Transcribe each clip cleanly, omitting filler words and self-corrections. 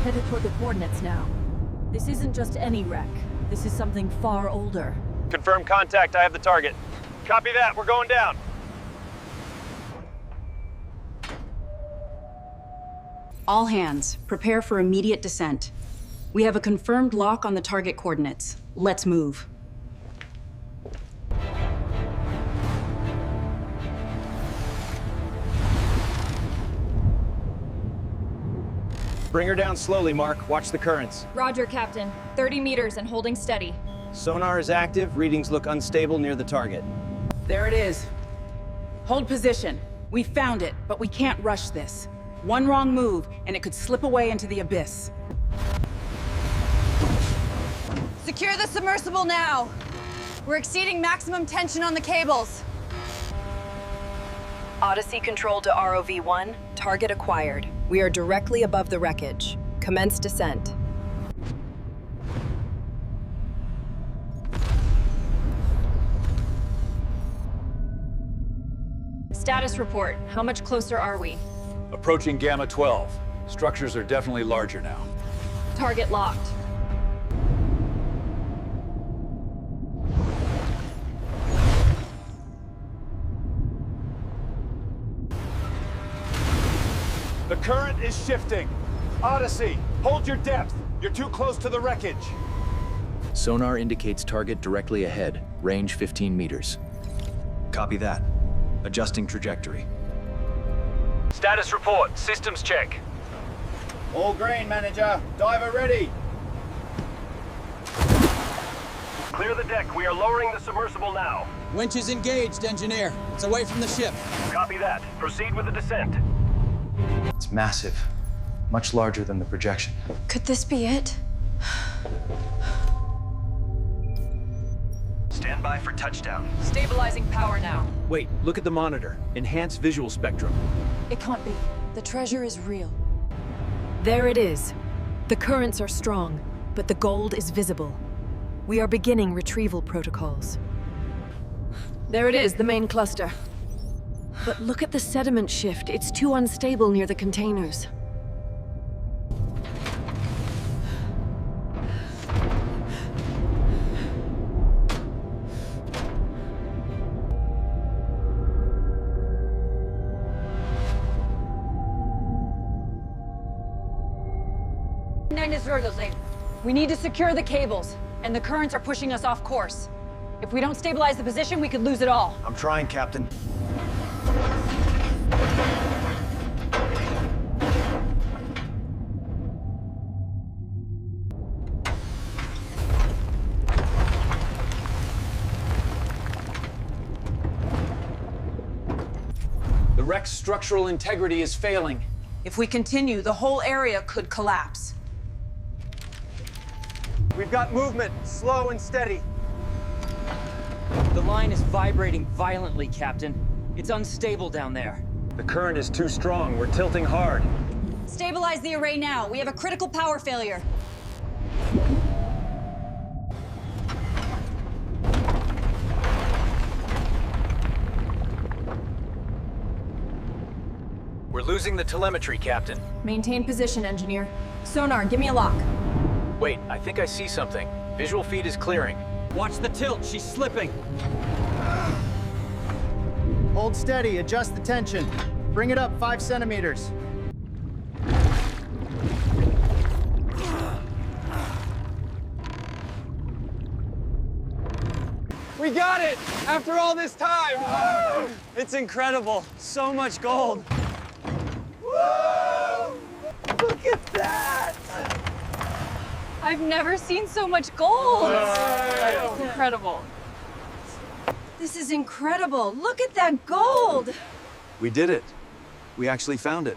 headed toward the coordinates now. This isn't just any wreck. This is something far older. Confirm contact, I have the target. Copy that, we're going down. All hands, prepare for immediate descent. We have a confirmed lock on the target coordinates. Let's move. Bring her down slowly, Mark. Watch the currents. Roger, Captain. 30 meters and holding steady. Sonar is active. Readings look unstable near the target. There it is. Hold position. We found it, but we can't rush this. One wrong move, and it could slip away into the abyss. Secure the submersible now. We're exceeding maximum tension on the cables. Odyssey control to ROV-1. Target acquired. We are directly above the wreckage. Commence descent. Status report. How much closer are we? Approaching Gamma 12. Structures are definitely larger now. Target locked. The current is shifting. Odyssey, hold your depth. You're too close to the wreckage. Sonar indicates target directly ahead, range 15 meters. Copy that. Adjusting trajectory. Status report, systems check. All green, manager. Diver ready. Clear the deck, we are lowering the submersible now. Winch is engaged, engineer. It's away from the ship. Copy that. Proceed with the descent. It's massive, much larger than the projection. Could this be it? Stand by for touchdown. Stabilizing power now. Wait, look at the monitor. Enhanced visual spectrum. It can't be. The treasure is real. There it is. The currents are strong, but the gold is visible. We are beginning retrieval protocols. There it is, the main cluster. But look at the sediment shift. It's too unstable near the containers. We need to secure the cables, and the currents are pushing us off course. If we don't stabilize the position, we could lose it all. I'm trying, Captain. The wreck's structural integrity is failing. If we continue, the whole area could collapse. We've got movement, slow and steady. The line is vibrating violently, Captain. It's unstable down there. The current is too strong, we're tilting hard. Stabilize the array now. We have a critical power failure. We're losing the telemetry, Captain. Maintain position, engineer. Sonar, give me a lock. Wait, I think I see something. Visual feed is clearing. Watch the tilt, she's slipping. Hold steady. Adjust the tension. Bring it up 5 centimeters. We got it! After all this time! It's incredible. So much gold. Whoa! Look at that! I've never seen so much gold. It's incredible. This is incredible. Look at that gold! We did it. We actually found it.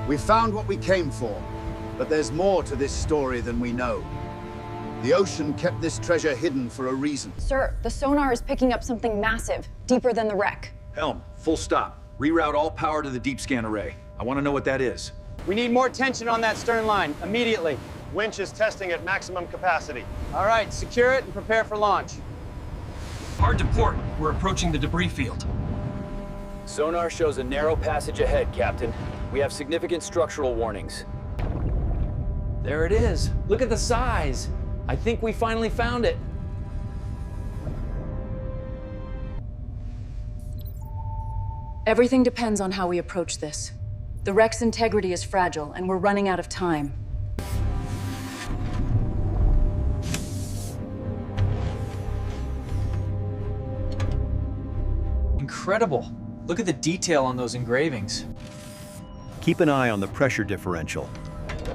We found what we came for, but there's more to this story than we know. The ocean kept this treasure hidden for a reason. Sir, the sonar is picking up something massive, deeper than the wreck. Helm, full stop. Reroute all power to the deep scan array. I want to know what that is. We need more tension on that stern line, immediately. Winch is testing at maximum capacity. All right, secure it and prepare for launch. Hard to port. We're approaching the debris field. Sonar shows a narrow passage ahead, Captain. We have significant structural warnings. There it is. Look at the size. I think we finally found it. Everything depends on how we approach this. The wreck's integrity is fragile, and we're running out of time. Incredible. Look at the detail on those engravings. Keep an eye on the pressure differential.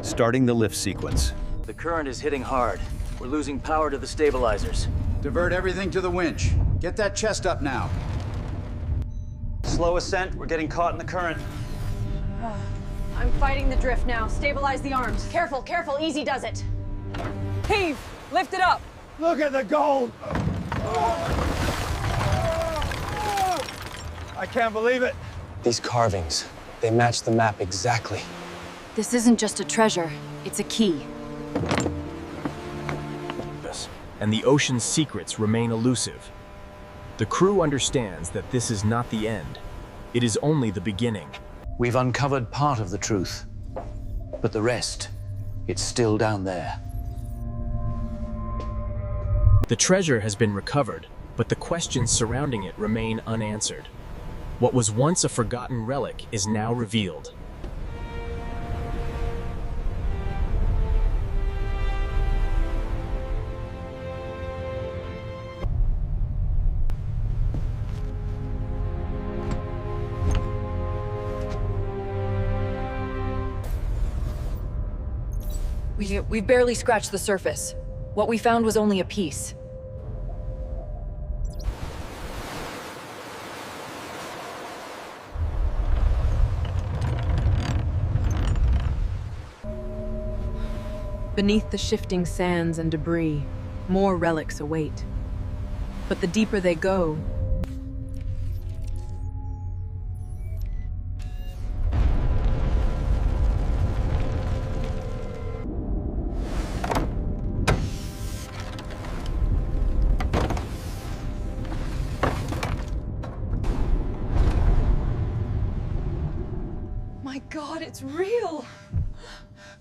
Starting the lift sequence. The current is hitting hard. We're losing power to the stabilizers. Divert everything to the winch. Get that chest up now. Slow ascent, we're getting caught in the current. I'm fighting the drift now. Stabilize the arms. Careful, careful. Easy does it. Heave! Lift it up! Look at the gold! I can't believe it. These carvings, they match the map exactly. This isn't just a treasure, it's a key. And the ocean's secrets remain elusive. The crew understands that this is not the end. It is only the beginning. We've uncovered part of the truth, but the rest, it's still down there. The treasure has been recovered, but the questions surrounding it remain unanswered. What was once a forgotten relic is now revealed. We've barely scratched the surface. What we found was only a piece. Beneath the shifting sands and debris, more relics await. But the deeper they go, My God, it's real.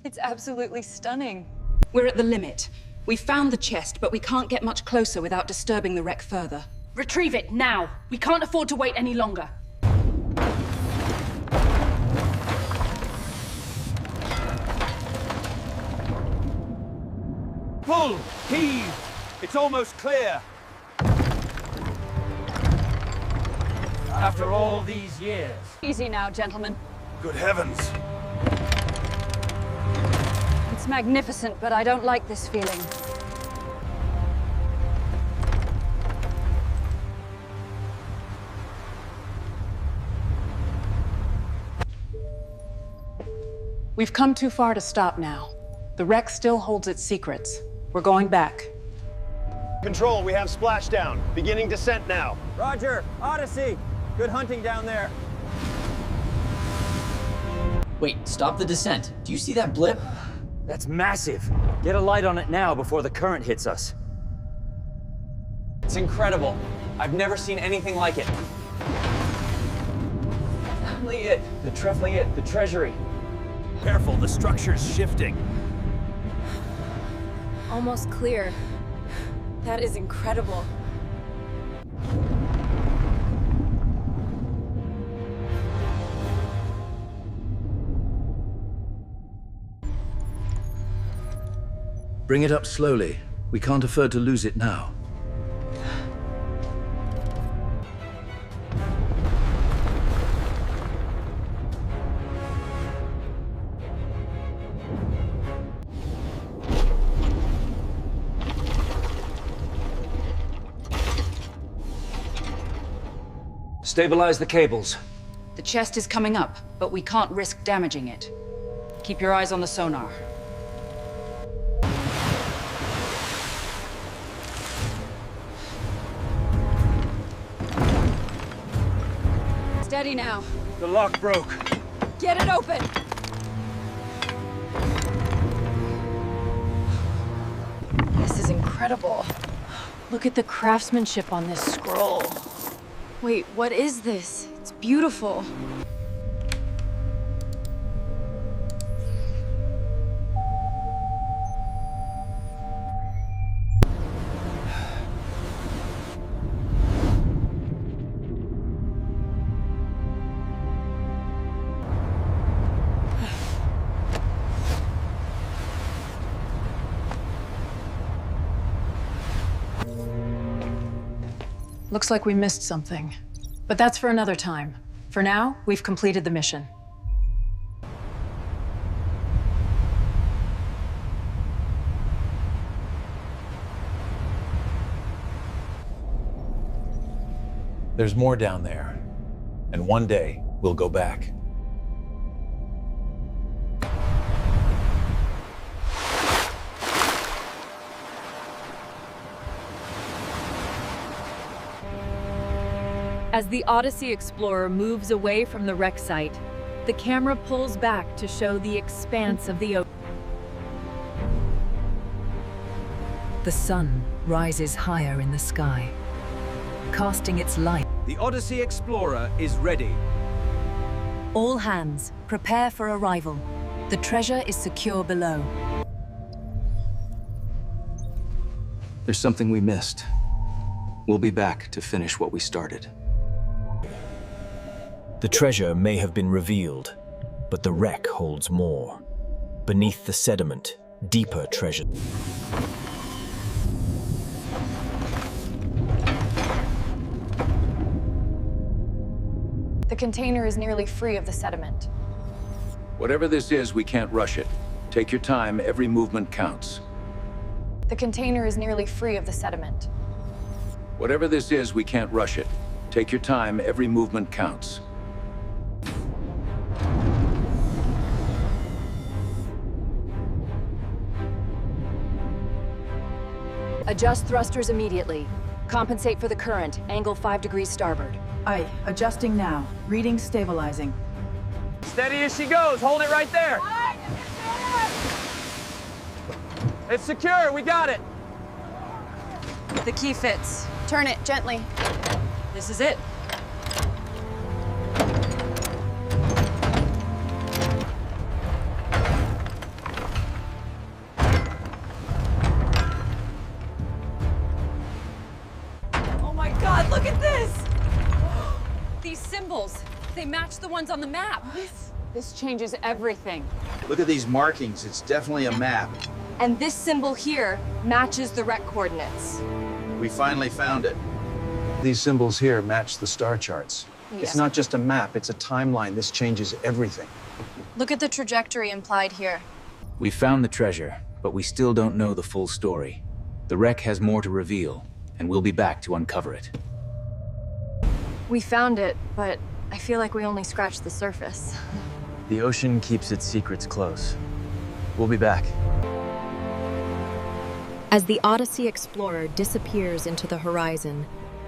It's absolutely stunning. We're at the limit. We found the chest, but we can't get much closer without disturbing the wreck further. Retrieve it, now! We can't afford to wait any longer. Pull! Heave! It's almost clear. After all these years. Easy now, gentlemen. Good heavens. It's magnificent, but I don't like this feeling. We've come too far to stop now. The wreck still holds its secrets. We're going back. Control, we have splashdown. Beginning descent now. Roger, Odyssey. Good hunting down there. Wait, stop the descent. Do you see that blip? That's massive. Get a light on it now before the current hits us. It's incredible. I've never seen anything like it. Definitely it, the treasury. Careful, the structure's shifting. almost clear. That is incredible. Bring it up slowly. We can't afford to lose it now. Stabilize the cables. The chest is coming up, but we can't risk damaging it. Keep your eyes on the sonar. Steady now. The lock broke. Get it open! incredible. Look at the craftsmanship on this scroll. Wait, what is this? It's beautiful. Looks like we missed something. But that's for another time. For now, we've completed the mission. There's more down there. And one day, we'll go back. As the Odyssey Explorer moves away from the wreck site, the camera pulls back to show the expanse of the ocean. The sun rises higher in the sky, casting its light. The Odyssey Explorer is ready. All hands, prepare for arrival. The treasure is secure below. There's something we missed. We'll be back to finish what we started. The treasure may have been revealed, but the wreck holds more. Beneath the sediment, deeper treasure. The container is nearly free of the sediment. Whatever this is, we can't rush it. Take your time, every movement counts. The container is nearly free of the sediment. Whatever this is, we can't rush it. Take your time, every movement counts. Adjust thrusters immediately. Compensate for the current. Angle 5 degrees starboard. Aye, adjusting now. Reading stabilizing. Steady as she goes. Hold it right there. It's secure. We got it. The key fits. Turn it gently. This is it. God, look at this! These symbols, they match the ones on the map. This changes everything. Look at these markings. It's definitely a map. And this symbol here matches the wreck coordinates. We finally found it. These symbols here match the star charts. It's not just a map, it's a timeline. This changes everything. Look at the trajectory implied here. We found the treasure, but we still don't know the full story. The wreck has more to reveal, and we'll be back to uncover it. We found it, but I feel like we only scratched the surface. The ocean keeps its secrets close. We'll be back. As the Odyssey Explorer disappears into the horizon,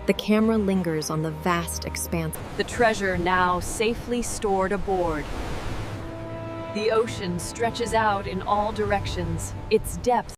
the camera lingers on the vast expanse. The treasure now safely stored aboard. The ocean stretches out in all directions, its depth